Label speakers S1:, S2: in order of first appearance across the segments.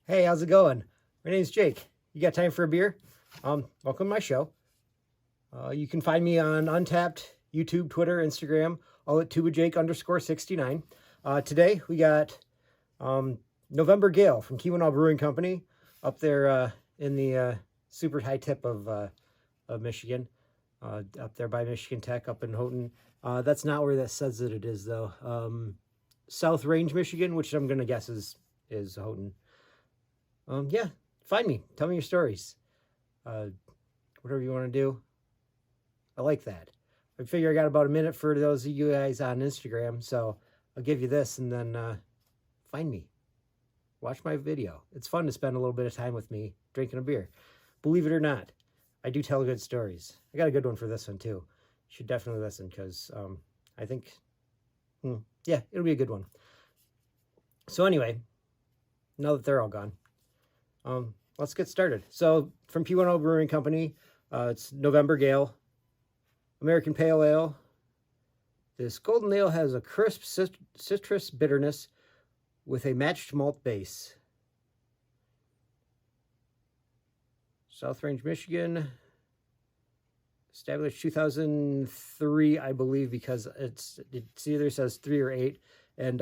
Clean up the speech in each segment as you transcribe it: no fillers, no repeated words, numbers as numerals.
S1: Hey, how's it going? My name's Jake. You got time for a beer? Welcome to my show. You can find me on Untapped, YouTube, Twitter, Instagram, all at tubajake_69. Today we got November Gale from Keweenaw Brewing Company up there in the super high tip of Michigan, up there by Michigan Tech, up in Houghton. That's not where that says that it is though. South Range, Michigan, which I'm gonna guess is Houghton. Yeah, find me. Tell me your stories. Whatever you want to do. I like that. I figure I got about a minute for those of you guys on Instagram, so I'll give you this and then find me. Watch my video. It's fun to spend a little bit of time with me drinking a beer. Believe it or not, I do tell good stories. I got a good one for this one too. You should definitely listen because I think, yeah, it'll be a good one. So anyway, now that they're all gone, let's get started. So from Keweenaw Brewing Company, it's November Gale, American Pale Ale. This golden ale has a crisp citrus bitterness with a matched malt base. South Range, Michigan. Established 2003, I believe, because it either says 3 or 8, and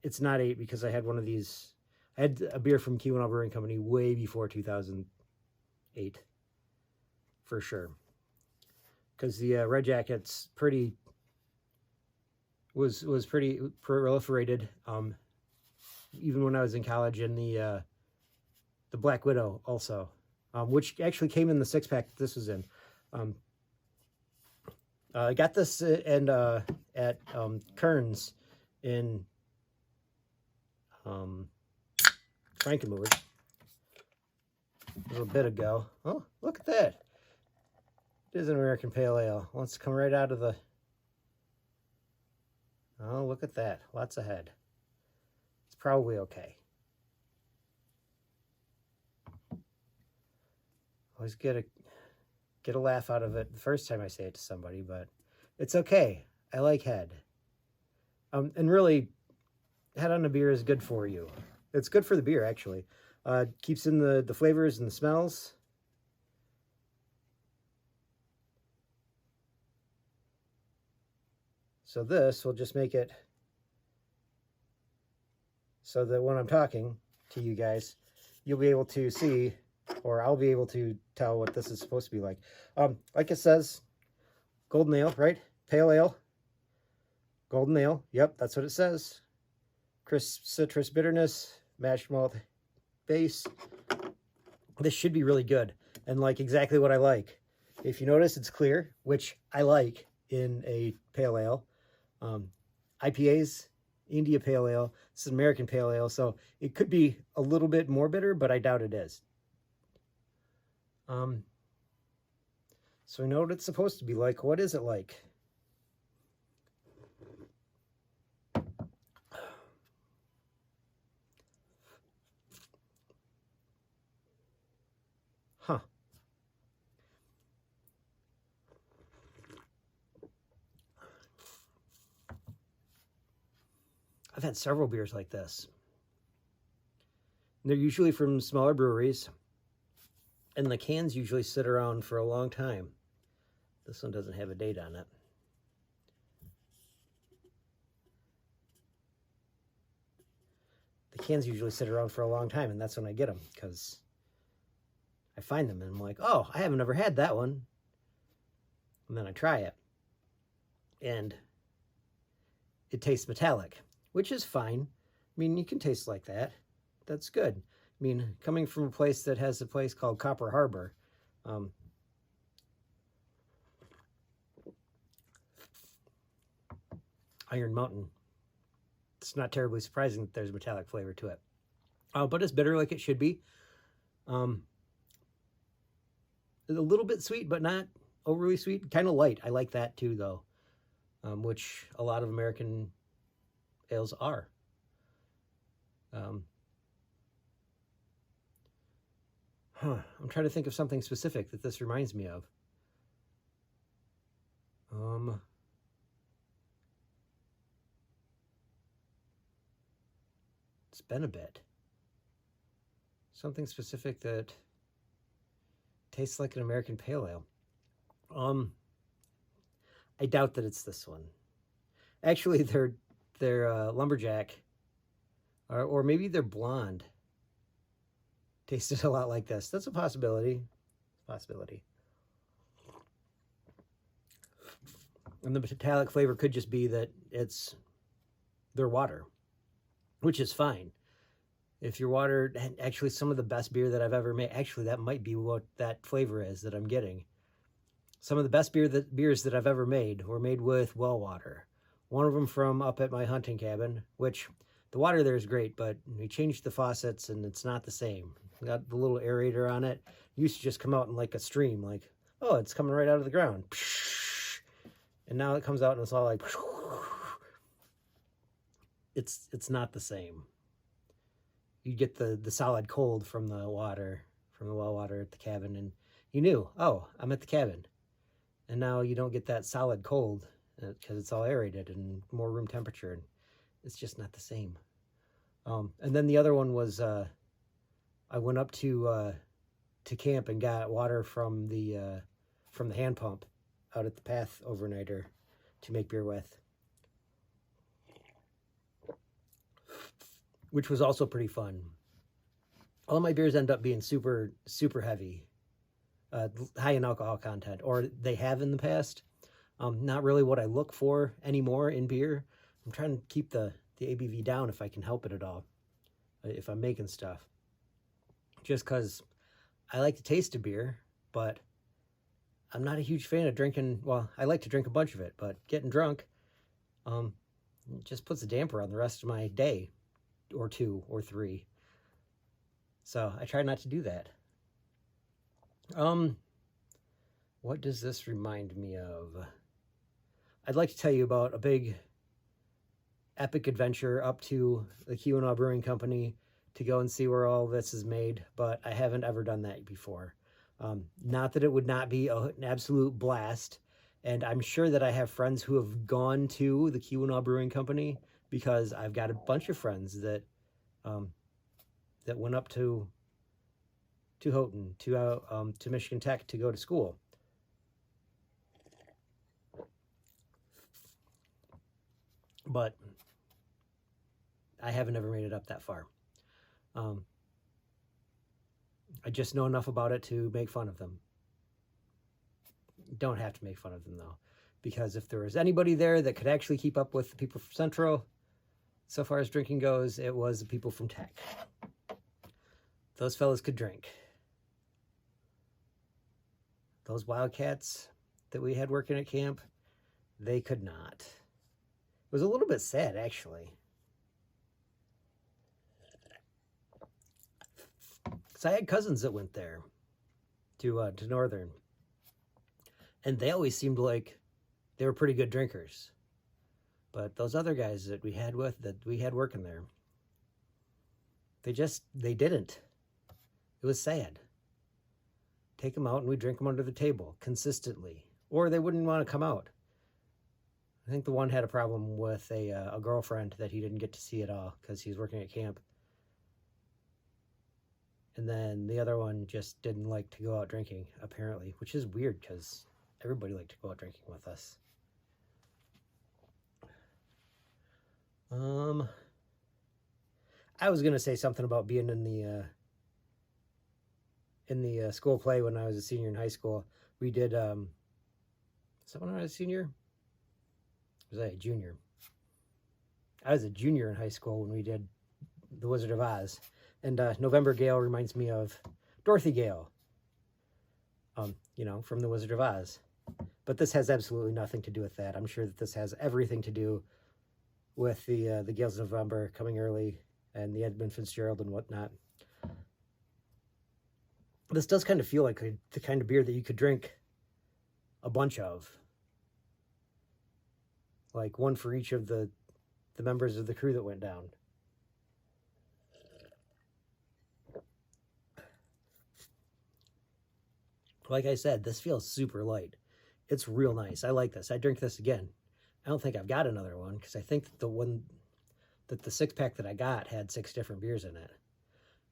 S1: it's not 8 because I had one of these. I had a beer from Keweenaw Brewing Company way before 2008, for sure. Because the Red Jacket's was pretty proliferated, even when I was in college, and the Black Widow also, which actually came in the 6-pack this was in. I got this at Kern's in Frankenmuth a little bit ago. Oh, look at that. It is an American Pale Ale. Let's come right out of the... Oh, look at that. Lots of head. It's probably okay. Always get a laugh out of it the first time I say it to somebody, but it's okay. I like head. And really, head on a beer is good for you. It's good for the beer, actually. Keeps in the flavors and the smells. So this will just make it so that when I'm talking to you guys, you'll be able to see, or I'll be able to tell what this is supposed to be like. Like it says, golden ale, right? Pale ale. Golden ale. Yep, that's what it says. Crisp citrus bitterness, mashed malt base. This should be really good and like exactly what I like. If you notice, it's clear, which I like in a pale ale. IPAs, India Pale Ale, it's an American Pale Ale, so it could be a little bit more bitter, but I doubt it is. So we know what it's supposed to be like. What is it like? Huh. I've had several beers like this. They're usually from smaller breweries, and the cans usually sit around for a long time. This one doesn't have a date on it. The cans usually sit around for a long time, and that's when I get them, because I find them, and I'm like, oh, I haven't ever had that one. And then I try it, and it tastes metallic, which is fine. I mean, you can taste like that. That's good. I mean, coming from a place that has a place called Copper Harbor, Iron Mountain, it's not terribly surprising that there's metallic flavor to it. But it's bitter like it should be. A little bit sweet, but not overly sweet. Kind of light. I like that too, though, which a lot of American ales are. I'm trying to think of something specific that this reminds me of. It's been a bit. something specific that tastes like an American Pale Ale. I doubt that it's this one. Actually, their lumberjack, or maybe they're blonde. Tasted a lot like this. That's a possibility. Possibility. And the metallic flavor could just be that it's their water, which is fine. If your water, actually some of the best beer that I've ever made, actually that might be what that flavor is that I'm getting. Some of the best beers that I've ever made were made with well water. One of them from up at my hunting cabin, which the water there is great, but we changed the faucets and it's not the same. Got the little aerator on it. It used to just come out in like a stream, like, oh, it's coming right out of the ground. And now it comes out and it's all like, it's not the same. You get the solid cold from the water, from the well water at the cabin, and you knew, oh, I'm at the cabin. And now you don't get that solid cold because it's all aerated and more room temperature, and it's just not the same. And then the other one was I went up to camp and got water from the hand pump out at the path overnighter to make beer with, which was also pretty fun. All my beers end up being super, super heavy, high in alcohol content, or they have in the past. Not really what I look for anymore in beer. I'm trying to keep the ABV down if I can help it at all, if I'm making stuff. Just because I like the taste of beer, but I'm not a huge fan of drinking. Well, I like to drink a bunch of it, but getting drunk just puts a damper on the rest of my day, or 2 or 3. So I try not to do that. What does this remind me of? I'd like to tell you about a big epic adventure up to the Keweenaw Brewing Company to go and see where all this is made, but I haven't ever done that before. Not that it would not be an absolute blast, and I'm sure that I have friends who have gone to the Keweenaw Brewing Company, because I've got a bunch of friends that went up to Houghton, to Michigan Tech to go to school. But I haven't ever made it up that far. I just know enough about it to make fun of them. Don't have to make fun of them, though, because if there was anybody there that could actually keep up with the people from Central, so far as drinking goes, it was the people from Tech. Those fellas could drink. Those Wildcats that we had working at camp, they could not. It was a little bit sad, actually. Because I had cousins that went there to Northern, and they always seemed like they were pretty good drinkers. But those other guys that we had working there, they didn't. It was sad. Take them out and we drink them under the table consistently, or they wouldn't want to come out. I think the one had a problem with a girlfriend that he didn't get to see at all because he was working at camp. And then the other one just didn't like to go out drinking, apparently, which is weird because everybody liked to go out drinking with us. I was going to say something about being in the school play when I was a senior in high school. We did, is that when I was a senior? Was I a junior? I was a junior in high school when we did The Wizard of Oz. And November Gale reminds me of Dorothy Gale, from The Wizard of Oz. But this has absolutely nothing to do with that. I'm sure that this has everything to do with the Gales of November coming early and the Edmund Fitzgerald and whatnot. This does kind of feel like the kind of beer that you could drink a bunch of. Like one for each of the members of the crew that went down. Like I said, this feels super light. It's real nice. I like this. I drink this again. I don't think I've got another one because I think that the 6-pack that I got had 6 different beers in it.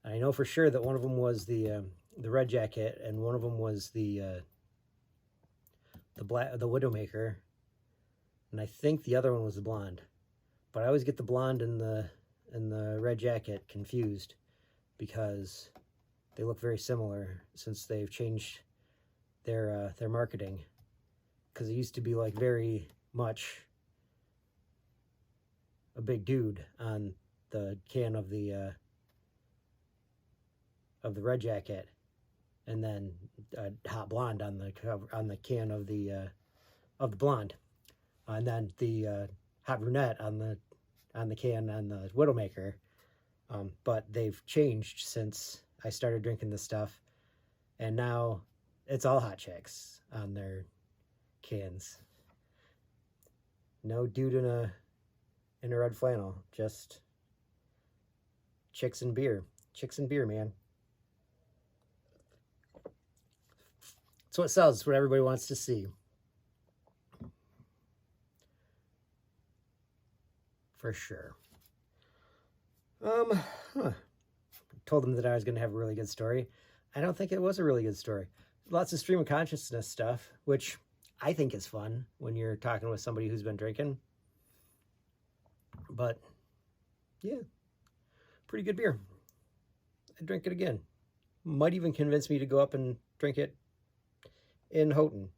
S1: I know for sure that one of them was the red jacket, and one of them was the Widowmaker, and I think the other one was the blonde. But I always get the blonde and the red jacket confused because they look very similar since they've changed their marketing. Because it used to be like very much a big dude on the can of the red jacket, and then a hot blonde on the cover, on the can of the blonde, and then the hot brunette on the can on the Widowmaker. But they've changed since I started drinking this stuff, and now it's all hot chicks on their cans. No dude in a red flannel, just chicks and beer. Chicks and beer, man. It's what sells. It's what everybody wants to see. For sure. Told them that I was going to have a really good story. I don't think it was a really good story. Lots of stream of consciousness stuff, which I think is fun when you're talking with somebody who's been drinking. But, yeah, pretty good beer. I'd drink it again. Might even convince me to go up and drink it in Houghton.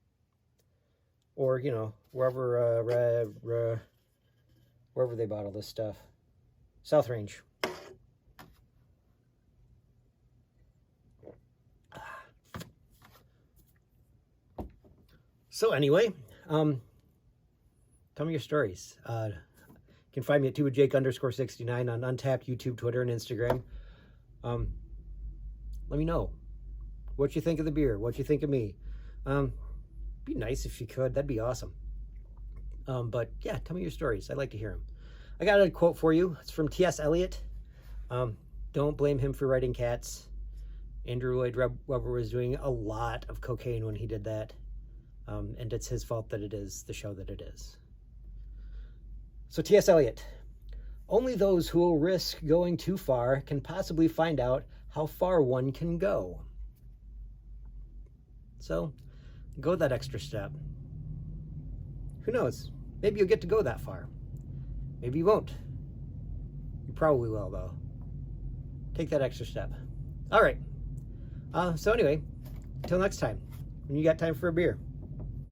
S1: Or, you know, wherever they bottle this stuff. South Range. So anyway, tell me your stories. You can find me at @2jake_69 on Untapped, YouTube, Twitter, and Instagram. Let me know what you think of the beer, what you think of me. Be nice if you could. That'd be awesome. But yeah, tell me your stories. I'd like to hear them. I got a quote for you. It's from T.S. Eliot. Don't blame him for writing Cats. Andrew Lloyd Webber was doing a lot of cocaine when he did that. And it's his fault that it is the show that it is. So T.S. Eliot, only those who will risk going too far can possibly find out how far one can go. So go that extra step. Who knows? Maybe you'll get to go that far. Maybe you won't. You probably will, though. Take that extra step. All right. So anyway, until next time, when you got time for a beer.